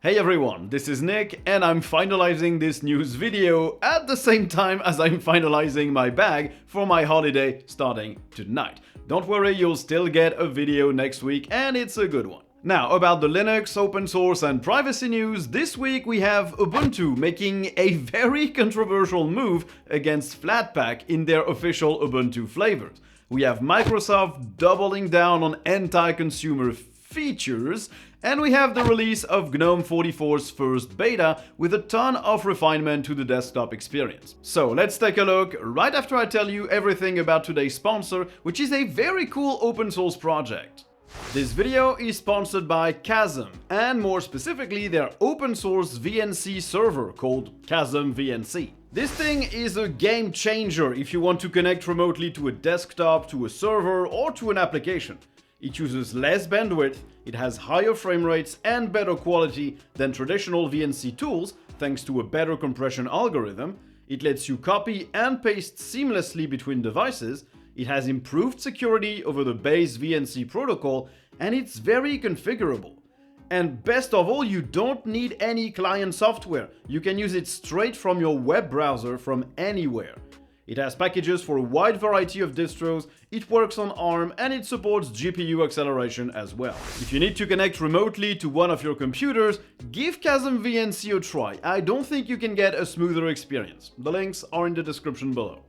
Hey everyone, this is Nick and I'm finalizing this news video at the same time as I'm finalizing my bag for my holiday starting tonight. Don't worry, you'll still get a video next week and it's a good one. Now, about the Linux, open source and privacy news, this week we have Ubuntu making a very controversial move against Flatpak in their official Ubuntu flavors. We have Microsoft doubling down on anti-consumer features, and we have the release of GNOME 44's first beta with a ton of refinement to the desktop experience. So let's take a look right after I tell you everything about today's sponsor, which is a very cool open source project. This video is sponsored by Kasm, and more specifically their open source VNC server called KasmVNC. This thing is a game changer if you want to connect remotely to a desktop, to a server, or to an application. It uses less bandwidth, it has higher frame rates and better quality than traditional VNC tools thanks to a better compression algorithm, it lets you copy and paste seamlessly between devices, it has improved security over the base VNC protocol, and it's very configurable. And best of all, you don't need any client software, you can use it straight from your web browser from anywhere. It has packages for a wide variety of distros, it works on ARM, and it supports GPU acceleration as well. If you need to connect remotely to one of your computers, give KasmVNC a try. I don't think you can get a smoother experience. The links are in the description below.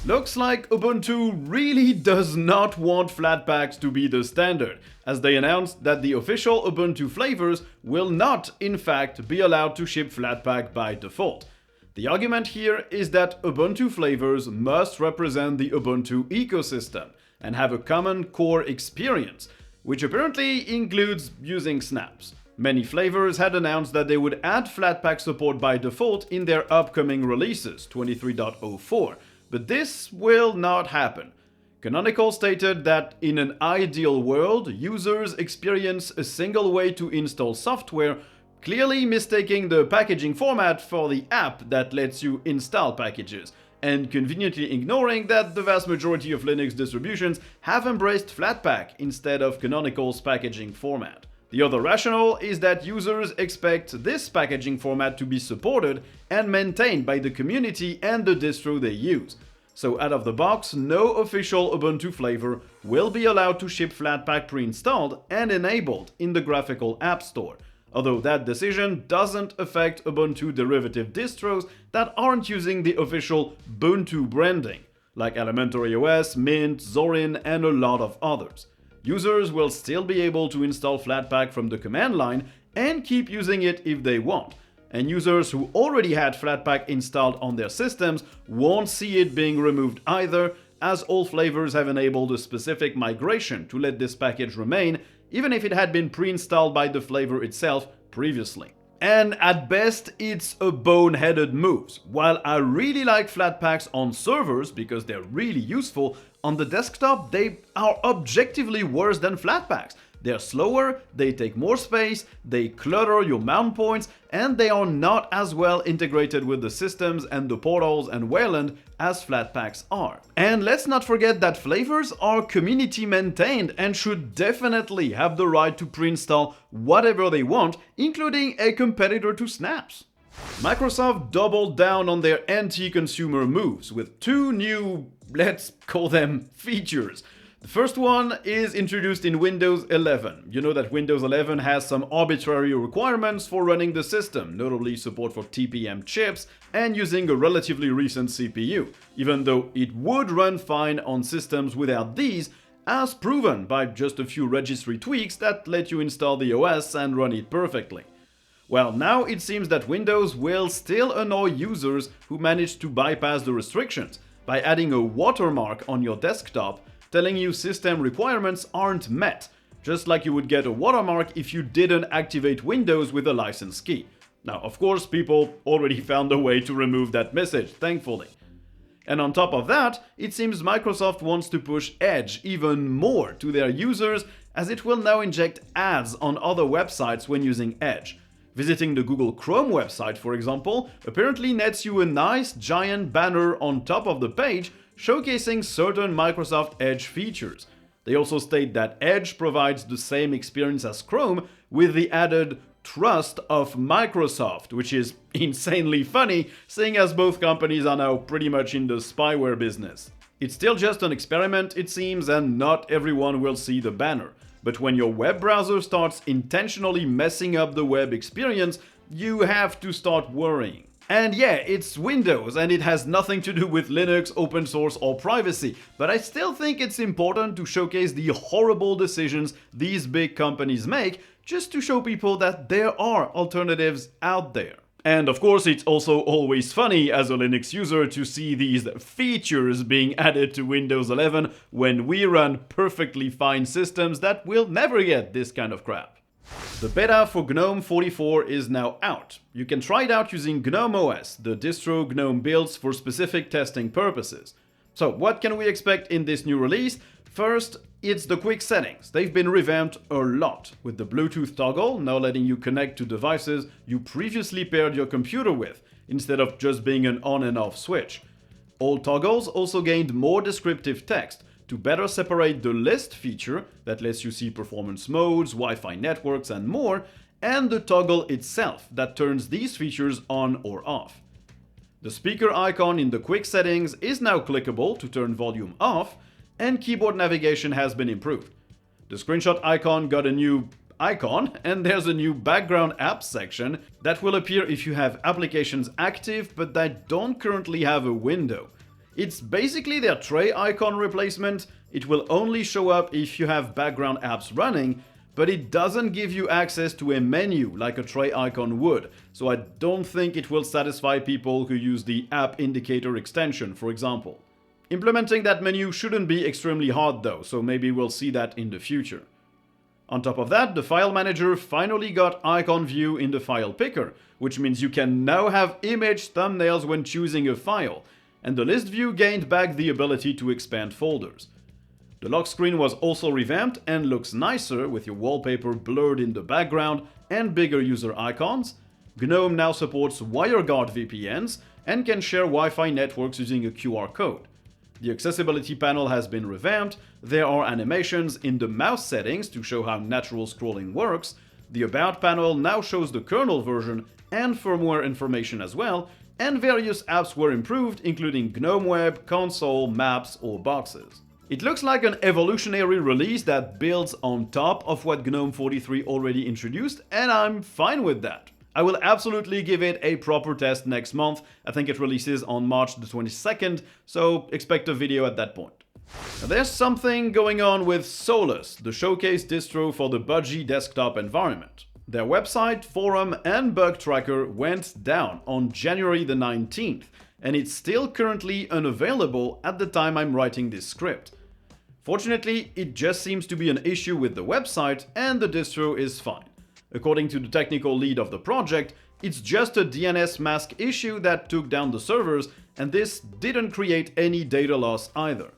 Looks like Ubuntu really does not want Flatpaks to be the standard, as they announced that the official Ubuntu flavors will not, in fact, be allowed to ship Flatpak by default. The argument here is that Ubuntu flavors must represent the Ubuntu ecosystem and have a common core experience, which apparently includes using snaps. Many flavors had announced that they would add Flatpak support by default in their upcoming releases, 23.04, but this will not happen. Canonical stated that in an ideal world, users experience a single way to install software, clearly mistaking the packaging format for the app that lets you install packages, and conveniently ignoring that the vast majority of Linux distributions have embraced Flatpak instead of Canonical's packaging format. The other rationale is that users expect this packaging format to be supported and maintained by the community and the distro they use. So out of the box, no official Ubuntu flavor will be allowed to ship Flatpak pre-installed and enabled in the graphical app store. Although that decision doesn't affect Ubuntu derivative distros that aren't using the official Ubuntu branding, like Elementary OS, Mint, Zorin, and a lot of others. Users will still be able to install Flatpak from the command line and keep using it if they want, and users who already had Flatpak installed on their systems won't see it being removed either, as all flavors have enabled a specific migration to let this package remain, even if it had been pre-installed by the flavor itself previously. And at best, it's a boneheaded move. While I really like Flatpaks on servers because they're really useful, on the desktop they are objectively worse than Flatpaks. They're slower, they take more space, they clutter your mount points, and they are not as well integrated with the systems and the portals and Wayland as Flatpaks are. And let's not forget that flavors are community maintained and should definitely have the right to pre-install whatever they want, including a competitor to snaps. Microsoft doubled down on their anti-consumer moves with two new, let's call them, features. The first one is introduced in Windows 11. You know that Windows 11 has some arbitrary requirements for running the system, notably support for TPM chips and using a relatively recent CPU, even though it would run fine on systems without these, as proven by just a few registry tweaks that let you install the OS and run it perfectly. Well, now it seems that Windows will still annoy users who manage to bypass the restrictions by adding a watermark on your desktop telling you system requirements aren't met, just like you would get a watermark if you didn't activate Windows with a license key. Now, of course, people already found a way to remove that message, thankfully. And on top of that, it seems Microsoft wants to push Edge even more to their users, as it will now inject ads on other websites when using Edge. Visiting the Google Chrome website, for example, apparently nets you a nice giant banner on top of the page showcasing certain Microsoft Edge features. They also state that Edge provides the same experience as Chrome with the added trust of Microsoft, which is insanely funny, seeing as both companies are now pretty much in the spyware business. It's still just an experiment, it seems, and not everyone will see the banner. But when your web browser starts intentionally messing up the web experience, you have to start worrying. And yeah, it's Windows, and it has nothing to do with Linux, open source, or privacy, but I still think it's important to showcase the horrible decisions these big companies make, just to show people that there are alternatives out there. And of course, it's also always funny as a Linux user to see these features being added to Windows 11 when we run perfectly fine systems that will never get this kind of crap. The beta for GNOME 44 is now out. You can try it out using GNOME OS, the distro GNOME builds for specific testing purposes. So what can we expect in this new release? First, it's the quick settings. They've been revamped a lot, with the Bluetooth toggle now letting you connect to devices you previously paired your computer with, instead of just being an on and off switch. All toggles also gained more descriptive text, to better separate the list feature that lets you see performance modes, Wi-Fi networks, and more, and the toggle itself that turns these features on or off. The speaker icon in the quick settings is now clickable to turn volume off, and keyboard navigation has been improved. The screenshot icon got a new icon, and there's a new background apps section that will appear if you have applications active but that don't currently have a window. It's basically their tray icon replacement. It will only show up if you have background apps running, but it doesn't give you access to a menu like a tray icon would, so I don't think it will satisfy people who use the app indicator extension, for example. Implementing that menu shouldn't be extremely hard though, so maybe we'll see that in the future. On top of that, the file manager finally got icon view in the file picker, which means you can now have image thumbnails when choosing a file, and the list view gained back the ability to expand folders. The lock screen was also revamped and looks nicer with your wallpaper blurred in the background and bigger user icons. GNOME now supports WireGuard VPNs and can share Wi-Fi networks using a QR code. The accessibility panel has been revamped, there are animations in the mouse settings to show how natural scrolling works, the About panel now shows the kernel version and firmware information as well, and various apps were improved, including GNOME Web, Console, Maps, or Boxes. It looks like an evolutionary release that builds on top of what GNOME 43 already introduced, and I'm fine with that. I will absolutely give it a proper test next month. I think it releases on March the 22nd, so expect a video at that point. Now, there's something going on with Solus, the showcase distro for the budgie desktop environment. Their website, forum, and bug tracker went down on January the 19th, and it's still currently unavailable at the time I'm writing this script. Fortunately, it just seems to be an issue with the website, and the distro is fine. According to the technical lead of the project, it's just a DNS mask issue that took down the servers, and this didn't create any data loss either.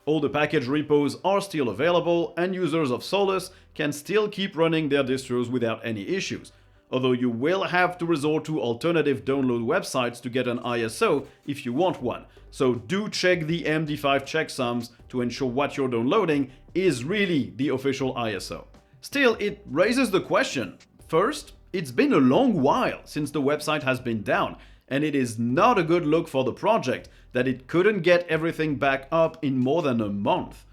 All the package repos are still available, and users of Solus can still keep running their distros without any issues, although you will have to resort to alternative download websites to get an ISO if you want one, so do check the MD5 checksums to ensure what you're downloading is really the official ISO. Still, it raises the question. First, it's been a long while since the website has been down, and it is not a good look for the project that it couldn't get everything back up in more than a month.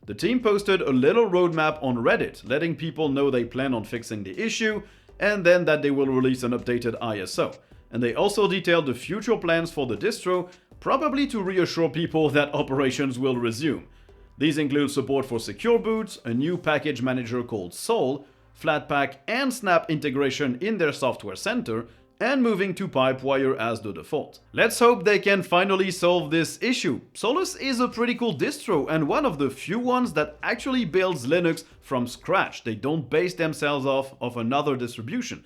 The team posted a little roadmap on Reddit, letting people know they plan on fixing the issue, and then that they will release an updated ISO. And they also detailed the future plans for the distro, probably to reassure people that operations will resume. These include support for secure boots, a new package manager called Sol, Flatpak and Snap integration in their software center, and moving to Pipewire as the default. Let's hope they can finally solve this issue. Solus is a pretty cool distro and one of the few ones that actually builds Linux from scratch. They don't base themselves off of another distribution.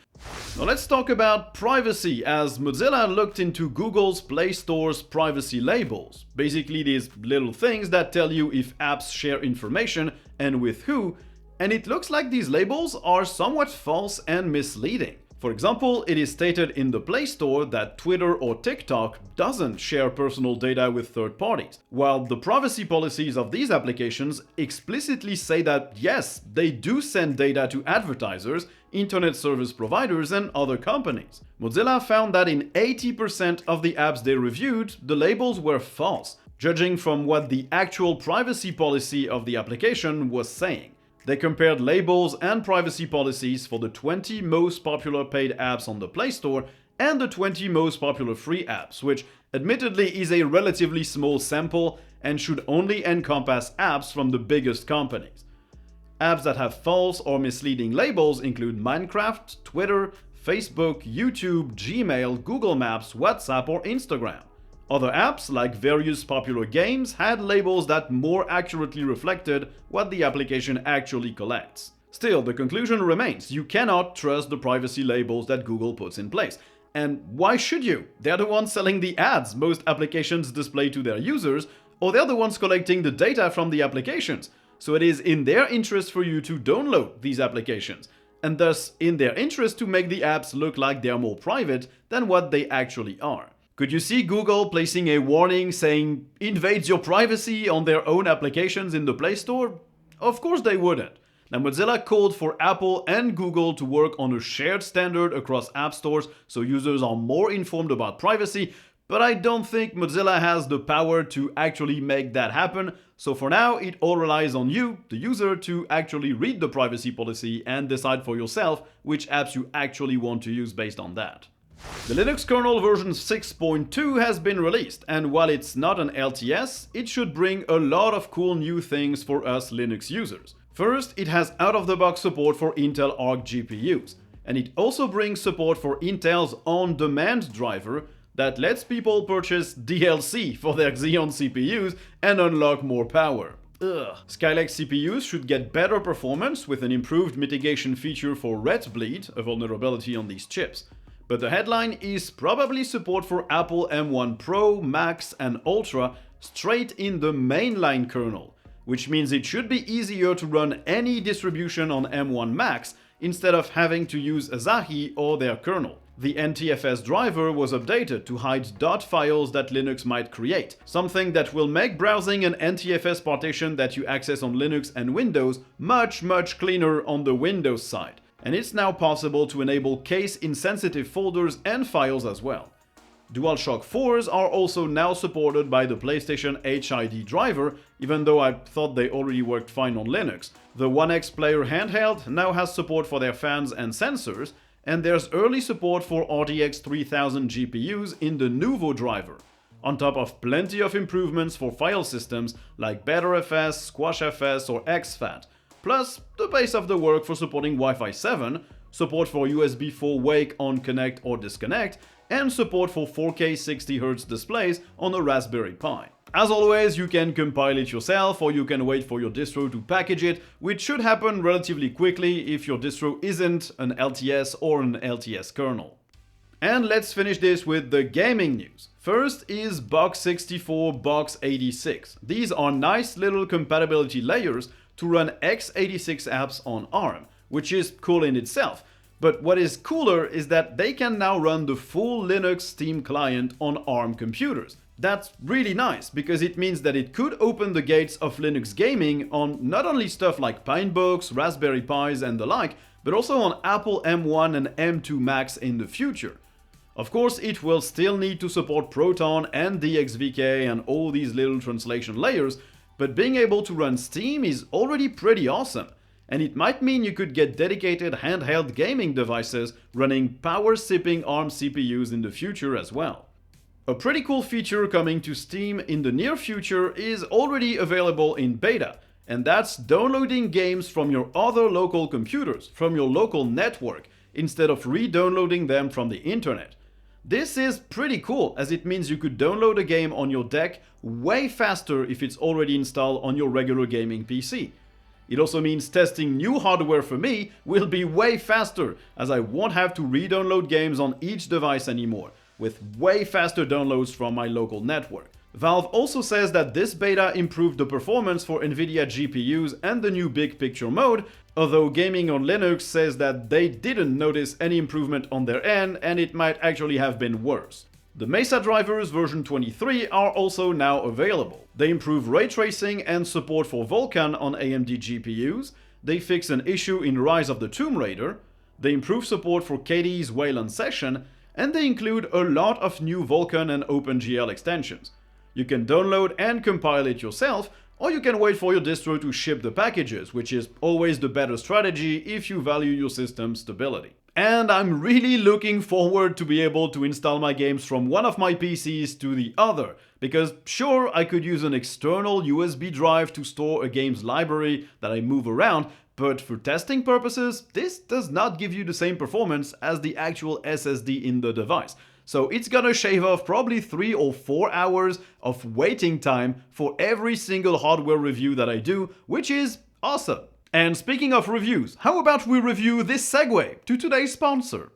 Now let's talk about privacy, as Mozilla looked into Google's Play Store's privacy labels. Basically these little things that tell you if apps share information and with who, and it looks like these labels are somewhat false and misleading. For example, it is stated in the Play Store that Twitter or TikTok doesn't share personal data with third parties, while the privacy policies of these applications explicitly say that yes, they do send data to advertisers, internet service providers, and other companies. Mozilla found that in 80% of the apps they reviewed, the labels were false, judging from what the actual privacy policy of the application was saying. They compared labels and privacy policies for the 20 most popular paid apps on the Play Store and the 20 most popular free apps, which admittedly is a relatively small sample and should only encompass apps from the biggest companies. Apps that have false or misleading labels include Minecraft, Twitter, Facebook, YouTube, Gmail, Google Maps, WhatsApp, or Instagram. Other apps, like various popular games, had labels that more accurately reflected what the application actually collects. Still, the conclusion remains: you cannot trust the privacy labels that Google puts in place. And why should you? They're the ones selling the ads most applications display to their users, or they're the ones collecting the data from the applications. So it is in their interest for you to download these applications, and thus in their interest to make the apps look like they're more private than what they actually are. Could you see Google placing a warning saying invades your privacy on their own applications in the Play Store? Of course they wouldn't. Now, Mozilla called for Apple and Google to work on a shared standard across app stores so users are more informed about privacy, but I don't think Mozilla has the power to actually make that happen, so for now it all relies on you, the user, to actually read the privacy policy and decide for yourself which apps you actually want to use based on that. The Linux kernel version 6.2 has been released, and while it's not an LTS, it should bring a lot of cool new things for us Linux users. First, it has out-of-the-box support for Intel Arc GPUs, and it also brings support for Intel's on-demand driver that lets people purchase DLC for their Xeon CPUs and unlock more power. Skylake CPUs should get better performance with an improved mitigation feature for ret bleed, a vulnerability on these chips. But the headline is probably support for Apple M1 Pro, Max, and Ultra straight in the mainline kernel, which means it should be easier to run any distribution on M1 Max instead of having to use Asahi or their kernel. The NTFS driver was updated to hide .dot files that Linux might create, something that will make browsing an NTFS partition that you access on Linux and Windows much cleaner on the Windows side. And it's now possible to enable case-insensitive folders and files as well. DualShock 4s are also now supported by the PlayStation HID driver, even though I thought they already worked fine on Linux. The One X Player handheld now has support for their fans and sensors, and there's early support for RTX 3000 GPUs in the Nuvo driver, on top of plenty of improvements for file systems like BetterFS, SquashFS, or exFAT. Plus, the base of the work for supporting Wi-Fi 7, support for USB 4 wake on connect or disconnect, and support for 4K 60Hz displays on a Raspberry Pi. As always, you can compile it yourself, or you can wait for your distro to package it, which should happen relatively quickly if your distro isn't an LTS or an LTS kernel. And let's finish this with the gaming news. First is Box64, Box86. These are nice little compatibility layers to run x86 apps on ARM, which is cool in itself. But what is cooler is that they can now run the full Linux Steam client on ARM computers. That's really nice, because it means that it could open the gates of Linux gaming on not only stuff like Pinebooks, Raspberry Pis and the like, but also on Apple M1 and M2 Macs in the future. Of course, it will still need to support Proton and DXVK and all these little translation layers, but being able to run Steam is already pretty awesome, and it might mean you could get dedicated handheld gaming devices running power-sipping ARM CPUs in the future as well. A pretty cool feature coming to Steam in the near future is already available in beta, and that's downloading games from your other local computers, from your local network, instead of re-downloading them from the internet. This is pretty cool, as it means you could download a game on your deck way faster if it's already installed on your regular gaming PC. It also means testing new hardware for me will be way faster, as I won't have to re-download games on each device anymore, with way faster downloads from my local network. Valve also says that this beta improved the performance for NVIDIA GPUs and the new big picture mode, although Gaming on Linux says that they didn't notice any improvement on their end and it might actually have been worse. The Mesa drivers version 23 are also now available. They improve ray tracing and support for Vulkan on AMD GPUs, they fix an issue in Rise of the Tomb Raider, they improve support for KDE's Wayland session, and they include a lot of new Vulkan and OpenGL extensions. You can download and compile it yourself, or you can wait for your distro to ship the packages, which is always the better strategy if you value your system's stability. And I'm really looking forward to be able to install my games from one of my PCs to the other, because sure, I could use an external USB drive to store a game's library that I move around, but for testing purposes, this does not give you the same performance as the actual SSD in the device. So it's gonna shave off probably 3 or 4 hours of waiting time for every single hardware review that I do, which is awesome. And speaking of reviews, how about we review this segue to today's sponsor?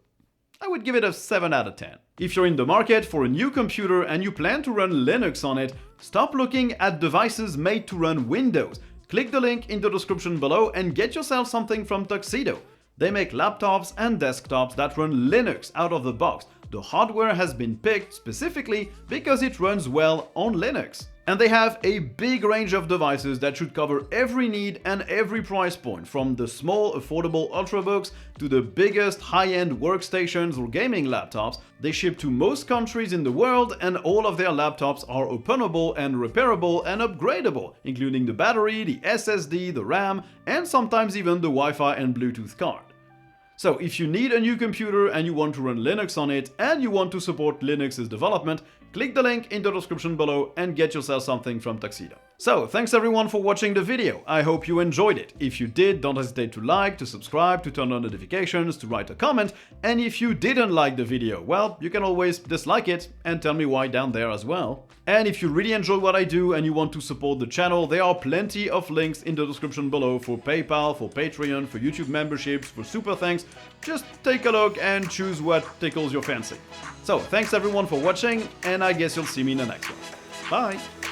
I would give it a 7 out of 10. If you're in the market for a new computer and you plan to run Linux on it, stop looking at devices made to run Windows. Click the link in the description below and get yourself something from Tuxedo. They make laptops and desktops that run Linux out of the box. The hardware has been picked specifically because it runs well on Linux. And they have a big range of devices that should cover every need and every price point, from the small affordable ultrabooks to the biggest high-end workstations or gaming laptops. They ship to most countries in the world and all of their laptops are openable and repairable and upgradable, including the battery, the SSD, the RAM, and sometimes even the Wi-Fi and Bluetooth card. So if you need a new computer and you want to run Linux on it and you want to support Linux's development, click the link in the description below and get yourself something from Tuxedo. So thanks everyone for watching the video, I hope you enjoyed it. If you did, don't hesitate to like, to subscribe, to turn on notifications, to write a comment, and if you didn't like the video, well, you can always dislike it and tell me why down there as well. And if you really enjoy what I do and you want to support the channel, there are plenty of links in the description below for PayPal, for Patreon, for YouTube memberships, for super thanks. Just take a look and choose what tickles your fancy. So thanks everyone for watching, and I guess you'll see me in the next one. Bye!